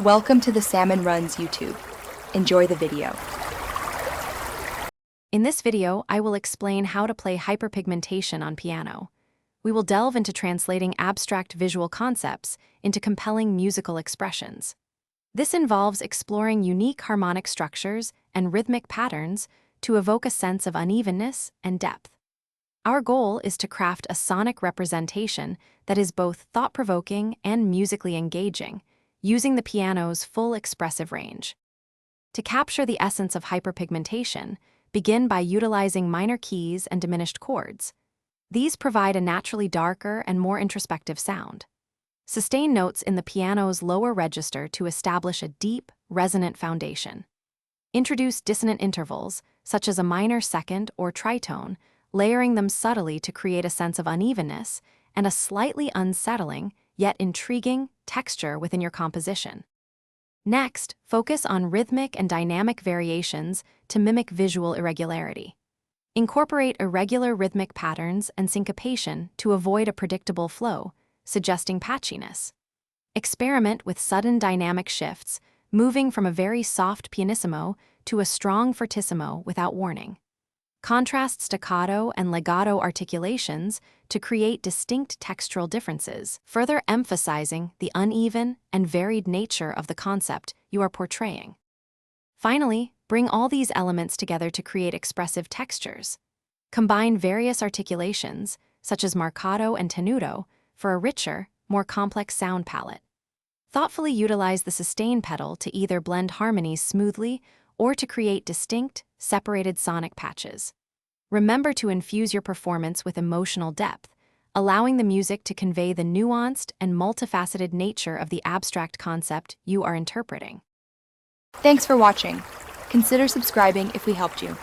Welcome to the Salmon Runs YouTube. Enjoy the video. In this video, I will explain how to play hyperpigmentation on piano. We will delve into translating abstract visual concepts into compelling musical expressions. This involves exploring unique harmonic structures and rhythmic patterns to evoke a sense of unevenness and depth. Our goal is to craft a sonic representation that is both thought-provoking and musically engaging, using the piano's full expressive range. To capture the essence of hyperpigmentation, begin by utilizing minor keys and diminished chords. These provide a naturally darker and more introspective sound. Sustain notes in the piano's lower register to establish a deep, resonant foundation. Introduce dissonant intervals, such as a minor second or tritone, layering them subtly to create a sense of unevenness and a slightly unsettling, yet intriguing, texture within your composition. Next, focus on rhythmic and dynamic variations to mimic visual irregularity. Incorporate irregular rhythmic patterns and syncopation to avoid a predictable flow, suggesting patchiness. Experiment with sudden dynamic shifts, moving from a very soft pianissimo to a strong fortissimo without warning. Contrast staccato and legato articulations to create distinct textural differences, further emphasizing the uneven and varied nature of the concept you are portraying. Finally, bring all these elements together to create expressive textures. Combine various articulations, such as marcato and tenuto, for a richer, more complex sound palette. Thoughtfully utilize the sustain pedal to either blend harmonies smoothly or to create distinct, separated sonic patches. Remember to infuse your performance with emotional depth, allowing the music to convey the nuanced and multifaceted nature of the abstract concept you are interpreting. Thanks for watching. Consider subscribing if we helped you.